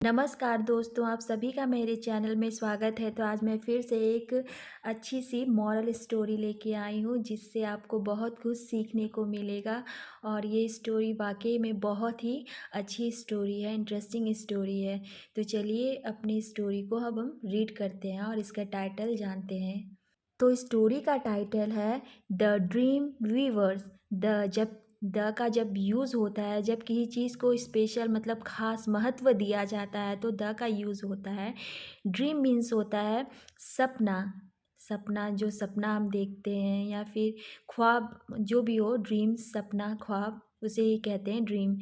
नमस्कार दोस्तों, आप सभी का मेरे चैनल में स्वागत है। तो आज मैं फिर से एक अच्छी सी मॉरल स्टोरी लेके आई हूँ जिससे आपको बहुत कुछ सीखने को मिलेगा। और ये स्टोरी वाकई में बहुत ही अच्छी स्टोरी है, इंटरेस्टिंग स्टोरी है। तो चलिए अपनी स्टोरी को अब हम रीड करते हैं और इसका टाइटल जानते हैं। तो स्टोरी का टाइटल है द ड्रीम वीवर्स। जब यूज़ होता है, जब किसी चीज़ को स्पेशल मतलब ख़ास महत्व दिया जाता है तो द का यूज़ होता है। ड्रीम मीन्स होता है सपना। सपना, जो सपना हम देखते हैं या फिर ख्वाब, जो भी हो, ड्रीम, सपना, ख्वाब, उसे ही कहते हैं ड्रीम।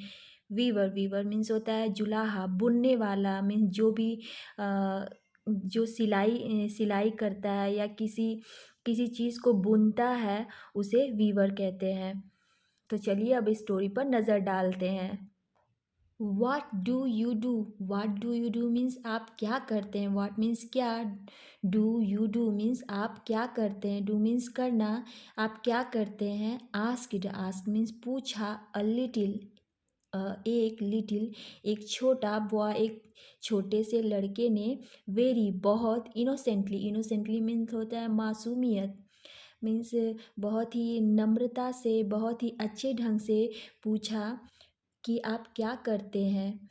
वीवर, वीवर मीन्स होता है जुलाहा, बुनने वाला मीन्स जो भी जो सिलाई करता है या किसी किसी चीज़ को बुनता है उसे वीवर कहते हैं। तो चलिए अब स्टोरी पर नज़र डालते हैं। What do you do? What do you do means आप क्या करते हैं। वाट मीन्स क्या, डू यू डू मीन्स आप क्या करते हैं, डू मीन्स करना, आप क्या करते हैं। आस्क्ड, आस्क मीन्स पूछा। अ लिटिल, एक लिटिल, एक छोटा, बॉय एक छोटे से लड़के ने, वेरी बहुत, इनोसेंटली, इनोसेंटली मीन्स होता है मासूमियत, मीन्स बहुत ही नम्रता से, बहुत ही अच्छे ढंग से पूछा कि आप क्या करते हैं।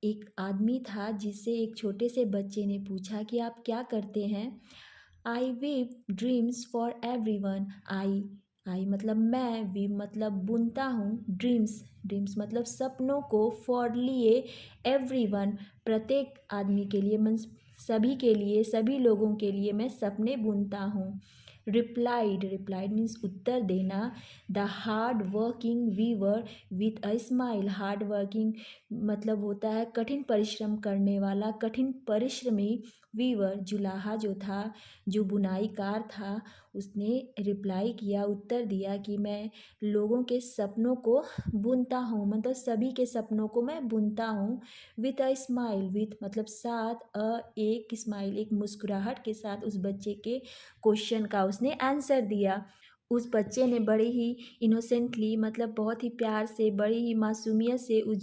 एक आदमी था जिससे एक छोटे से बच्चे ने पूछा कि आप क्या करते हैं। आई वीव ड्रीम्स फॉर एवरीवन। आई मतलब मैं, वीव मतलब बुनता हूँ, ड्रीम्स, ड्रीम्स मतलब सपनों को, फॉर लिए, एवरीवन प्रत्येक आदमी के लिए, मीन्स सभी के लिए, सभी लोगों के लिए मैं सपने बुनता हूँ। रिप्लाइड, रिप्लाइड मीन्स उत्तर देना। The hard working weaver with a smile. Hard working मतलब होता है कठिन परिश्रम करने वाला, कठिन परिश्रमी। वीवर जुलाहा जो था, जो बुनाईकार था, उसने रिप्लाई किया, उत्तर दिया कि मैं लोगों के सपनों को बुनता हूँ, मतलब सभी के सपनों को मैं बुनता हूँ। विथ अ स्माइल, विथ मतलब साथ, एक स्माइल, एक मुस्कुराहट के साथ उस बच्चे के क्वेश्चन का उसने आंसर दिया। उस बच्चे ने बड़े ही इनोसेंटली मतलब बहुत ही प्यार से, बड़ी ही मासूमियत से उस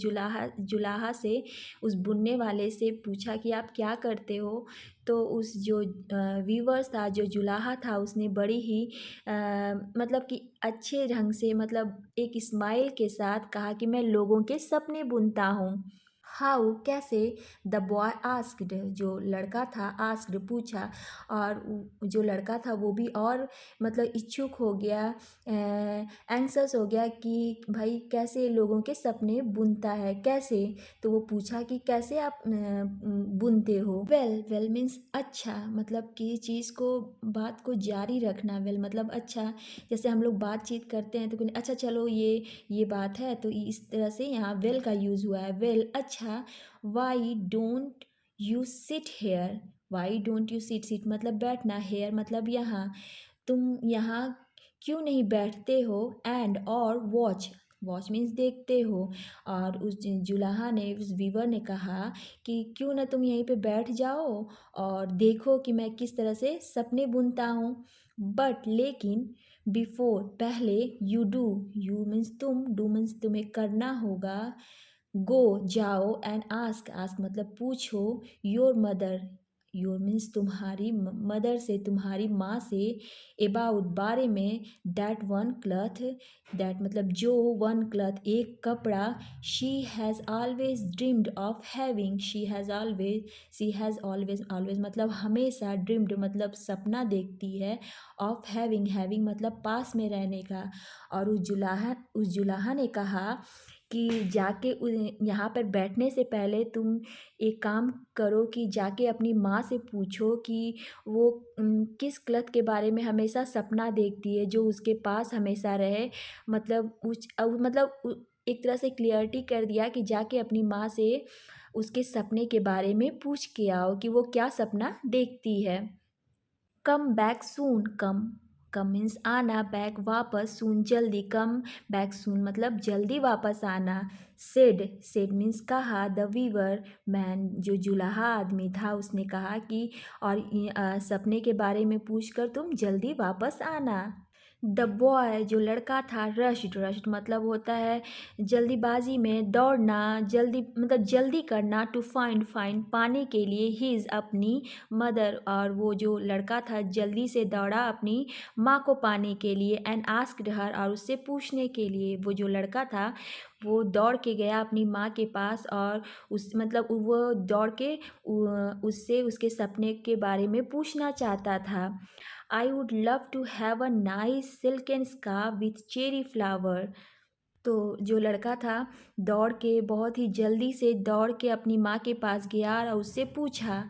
जुलाहा से, उस बुनने वाले से पूछा कि आप क्या करते हो। तो उस जो वीवर्स था, जो जुलाहा था, उसने बड़ी ही मतलब कि अच्छे ढंग से, मतलब एक स्माइल के साथ कहा कि मैं लोगों के सपने बुनता हूँ। हाउ कैसे? द बॉय आस्क्ड, जो लड़का था, आस्क्ड पूछा, और जो लड़का था वो भी और मतलब इच्छुक हो गया, एंक्सस हो गया कि भाई कैसे लोगों के सपने बुनता है, कैसे। तो वो पूछा कि कैसे आप बुनते हो। वेल, वेल मीन्स अच्छा, मतलब किसी चीज़ को, बात को जारी रखना। वेल मतलब अच्छा, जैसे हम लोग बातचीत करते हैं तो कहते अच्छा चलो ये बात है, तो इस तरह से यहाँ वेल का यूज़ हुआ है। वेल अच्छा। Why don't you sit here? Why don't you sit, sit मतलब बैठना, हेयर मतलब यहाँ, तुम यहाँ क्यों नहीं बैठते हो। एंड और वॉच, वॉच मीन्स देखते हो। और उस जुलाहा ने, उस वीवर ने कहा कि क्यों ना तुम यहीं पे बैठ जाओ और देखो कि मैं किस तरह से सपने बुनता हूँ। बट लेकिन, बिफोर पहले, यू डू, यू मीन्स तुम, डू मीन्स तुम्हें करना होगा। गो जाओ, एंड आस्क, आस्क मतलब पूछो, योर मदर, योर मीन्स तुम्हारी मदर से, तुम्हारी माँ से, अबाउट बारे में, दैट वन क्लथ, दैट मतलब जो, वन क्लथ एक कपड़ा, she has always dreamed of having, she has always, always मतलब हमेशा, ड्रीम्ड मतलब सपना देखती है, ऑफ हैविंग, हैविंग मतलब पास में रहने का। और उस जुलाहा ने कहा कि जाके यहाँ पर बैठने से पहले तुम एक काम करो कि जाके अपनी माँ से पूछो कि वो किस क्लथ के बारे में हमेशा सपना देखती है, जो उसके पास हमेशा रहे। मतलब एक तरह से क्लियरिटी कर दिया कि जाके अपनी माँ से उसके सपने के बारे में पूछ के आओ कि वो क्या सपना देखती है। कम बैक सून, कम, कम मीन्स आना, बैक वापस, सून जल्दी, कम बैक सून मतलब जल्दी वापस आना। सेड, सेड मीन्स कहा। द वीवर मैन, जो जुलाहा आदमी था, उसने कहा कि और सपने के बारे में पूछकर तुम जल्दी वापस आना। द बॉय जो लड़का था रश्ड, रश्ड मतलब होता है जल्दीबाजी में दौड़ना, जल्दी मतलब जल्दी करना, टू फाइंड फाइंड पाने के लिए, हिज अपनी मदर, और वो जो लड़का था जल्दी से दौड़ा अपनी माँ को पाने के एंड आस्क्ड हर और उससे पूछने के लिए। वो जो लड़का था वो दौड़ के गया अपनी माँ के पास और उस मतलब वो दौड़ के उससे उसके सपने के बारे में पूछना चाहता था। I would love to have a nice silk and scarf with cherry flower. तो जो लड़का था दौड़ के बहुत ही जल्दी से दौड़ के अपनी माँ के पास गया और उससे पूछा,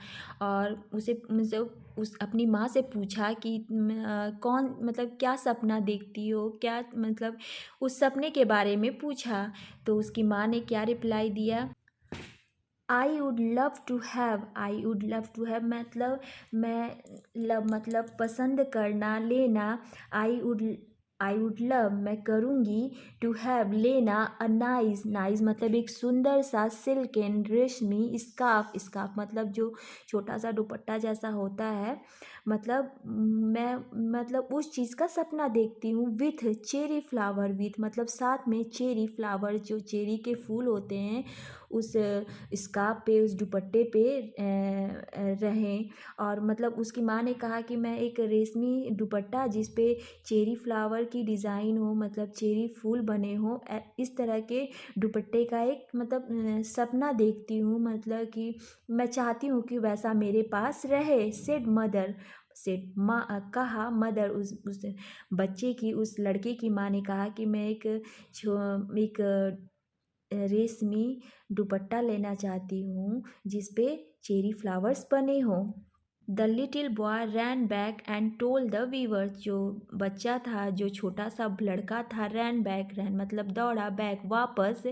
और उसे मतलब उस अपनी माँ से पूछा कि कौन मतलब क्या सपना देखती हो, क्या मतलब उस सपने के बारे में पूछा। तो उसकी माँ ने क्या रिप्लाई दिया, I would love to have मतलब मैं लव मतलब पसंद करना लेना। आई वुड लव मैं करूँगी, टू हैव लेना, अ नाइस नाइस मतलब एक सुंदर सा सिल्क एंड रेशमी स्कार्फ, स्कार्फ मतलब जो छोटा सा दुपट्टा जैसा होता है, मतलब मैं मतलब उस चीज़ का सपना देखती हूँ। विथ चेरी फ्लावर, विथ मतलब साथ में चेरी फ्लावर जो चेरी के फूल होते हैं उस स्कार्फ पे उस दुपट्टे पे रहें। और मतलब उसकी माँ ने कहा कि मैं एक रेशमी दुपट्टा जिस पे चेरी फ्लावर की डिज़ाइन हो, मतलब चेरी फूल बने हो, इस तरह के दुपट्टे का एक मतलब सपना देखती हूँ, मतलब कि मैं चाहती हूँ कि वैसा मेरे पास रहे। सेड मदर, सेड माँ कहा, मदर उस बच्चे की उस लड़के की माँ ने कहा कि मैं एक रेशमी दुपट्टा लेना चाहती हूँ जिस पे चेरी फ्लावर्स बने हों। The little boy ran back and told the weavers, जो बच्चा था जो छोटा सा लड़का था, रैन बैक, रैन मतलब दौड़ा, बैक वापस,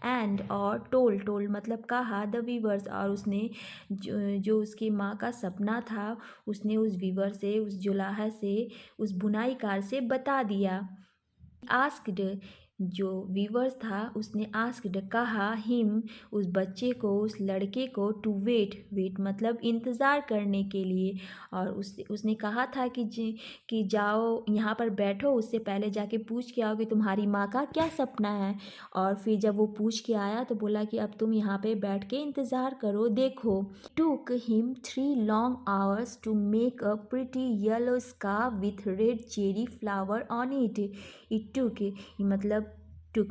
एंड और टोल मतलब कहा, द वीवर्स और उसने जो उसकी माँ का सपना था उसने उस वीवर से, उस जुलाहा से, उस बुनाईकार से बता दिया। आस्क्ड, जो वीवर था उसने आस्क्ड कहा, हिम उस बच्चे को, उस लड़के को, टू वेट, वेट मतलब इंतज़ार करने के लिए। और उसने कहा था कि जाओ यहाँ पर बैठो, उससे पहले जाके पूछ के आओ कि तुम्हारी माँ का क्या सपना है। और फिर जब वो पूछ के आया तो बोला कि अब तुम यहाँ पे बैठ के इंतज़ार करो, देखो। Took him 3 long hours to make a pretty yellow scarf with red cherry flower on it. It took मतलब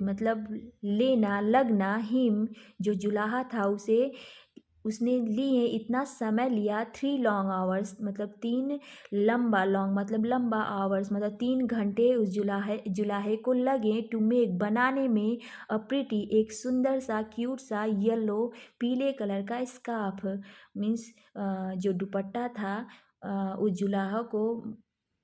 मतलब लेना, लगना, हिम जो जुलाहा था उसे, उसने लिए इतना समय लिया, 3 long hours मतलब 3 लंबा, लॉन्ग मतलब लंबा, आवर्स मतलब 3 घंटे उस जुलाहे को लगे, टू मेक बनाने में, अ प्रिटी एक सुंदर सा क्यूट सा येलो पीले कलर का स्कार्फ, मीन्स जो दुपट्टा था, उस जुलाहा को,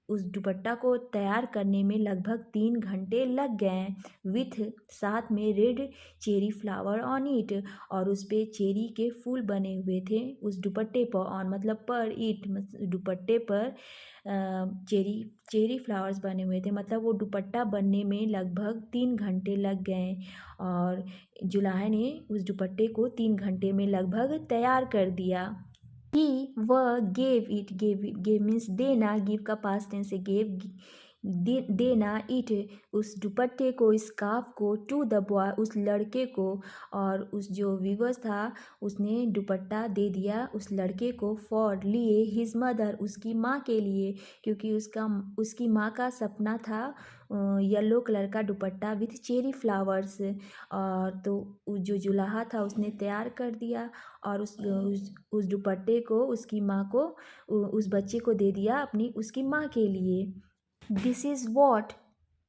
उस दुपट्टा को तैयार करने में लगभग 3 घंटे लग गए। विथ साथ में red cherry flower on it, और उस पे चेरी के फूल बने हुए थे उस दुपट्टे पर, ऑन मतलब पर इट दुपट्टे पर चेरी चेरी फ्लावर्स बने हुए थे, मतलब वो दुपट्टा बनने में लगभग 3 घंटे लग गए। और जुलाहा ने उस दुपट्टे को 3 घंटे में लगभग तैयार कर दिया। ही वह गेव मीन्स देना, गिव का पास्ट टेंस से गेव, देना, इट उस दुपट्टे को, स्कार्फ को, टू द बॉय उस लड़के को। और उस जो वीवर्स था उसने दुपट्टा दे दिया उस लड़के को, फॉर लिए, हिज मदर उसकी माँ के लिए, क्योंकि उसकी माँ का सपना था येलो कलर का दुपट्टा विथ चेरी फ्लावर्स। और तो जो जुलाहा था उसने तैयार कर दिया और उस दुपट्टे को उसकी माँ को, उस बच्चे को दे दिया अपनी उसकी माँ के लिए। This is what,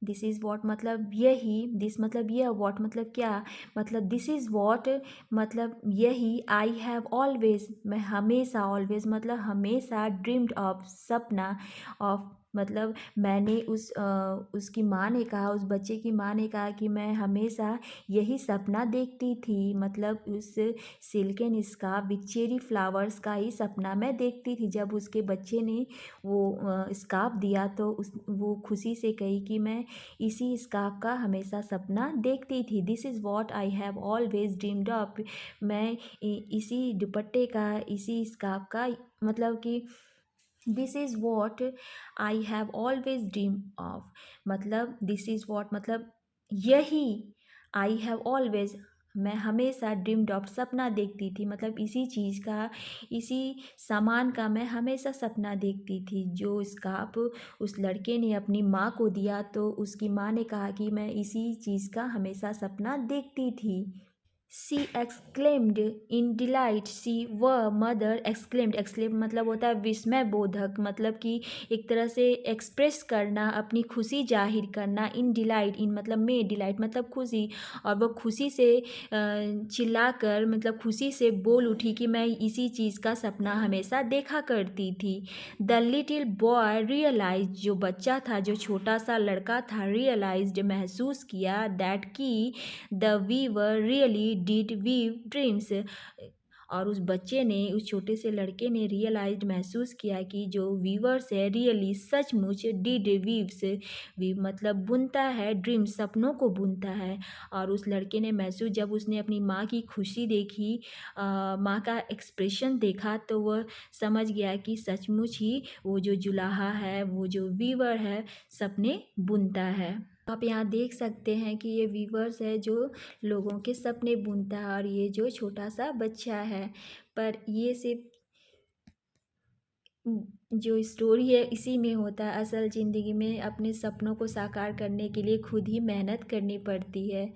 this is what मतलब यही, दिस मतलब यह, वॉट मतलब क्या, मतलब दिस इज़ वॉट मतलब यही, आई हैव ऑलवेज मैं हमेशा, ऑलवेज मतलब हमेशा, ड्रीम्ड ऑफ सपना, ऑफ मतलब मैंने उसकी माँ ने कहा, उस बच्चे की माँ ने कहा कि मैं हमेशा यही सपना देखती थी, मतलब उस silk and scarf with cherry flowers का ही सपना मैं देखती थी। जब उसके बच्चे ने वो स्कार्फ दिया तो वो खुशी से कही कि मैं इसी स्कार्फ का हमेशा सपना देखती थी। This is what I have always dreamed of, मैं इसी दुपट्टे का, इसी स्कार्फ का मतलब कि this is what I have always dream of. मतलब दिस इज़ वॉट मतलब यही, आई हैव ऑलवेज मैं हमेशा ड्रीम्ड ऑफ सपना देखती थी, मतलब इसी चीज़ का, इसी सामान का मैं हमेशा सपना देखती थी। जो स्कार्फ उस लड़के ने अपनी माँ को दिया तो उसकी माँ ने कहा कि मैं इसी चीज़ का हमेशा सपना देखती थी। She exclaimed in delight, she वह मदर एक्सक्लेम्ड, एक्सक्लेम मतलब होता है विस्मय बोधक, मतलब कि एक तरह से एक्सप्रेस करना, अपनी खुशी जाहिर करना। इन डिलाइट, इन मतलब में, डिलाइट मतलब खुशी, और वो खुशी से चिल्लाकर मतलब खुशी से बोल उठी कि मैं इसी चीज़ का सपना हमेशा देखा करती थी। द लिटिल बॉय रियलाइज, जो बच्चा था, जो छोटा सा लड़का था, रियलाइज्ड महसूस किया, दैट की the weaver really did weave dreams, और उस बच्चे ने, उस छोटे से लड़के ने रियलाइज्ड महसूस किया कि जो वीवर्स है रियली सचमुच, डिड वीव्स, वीव मतलब बुनता है, ड्रीम सपनों को बुनता है। और उस लड़के ने महसूस, जब उसने अपनी माँ की खुशी देखी, माँ का एक्सप्रेशन देखा, तो वह समझ गया कि सचमुच ही वो जो जुलाहा है, वो जो वीवर है, सपने बुनता है। आप यहाँ देख सकते हैं कि ये वीवर्स है जो लोगों के सपने बुनता है, और ये जो छोटा सा बच्चा है। पर ये सिर्फ जो स्टोरी है इसी में होता है, असल ज़िंदगी में अपने सपनों को साकार करने के लिए खुद ही मेहनत करनी पड़ती है।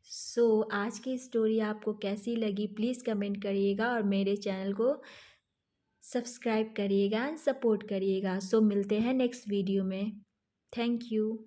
सो आज की स्टोरी आपको कैसी लगी प्लीज़ कमेंट करिएगा, और मेरे चैनल को सब्सक्राइब करिएगा, सपोर्ट करिएगा। सो मिलते हैं नेक्स्ट वीडियो में। Thank you.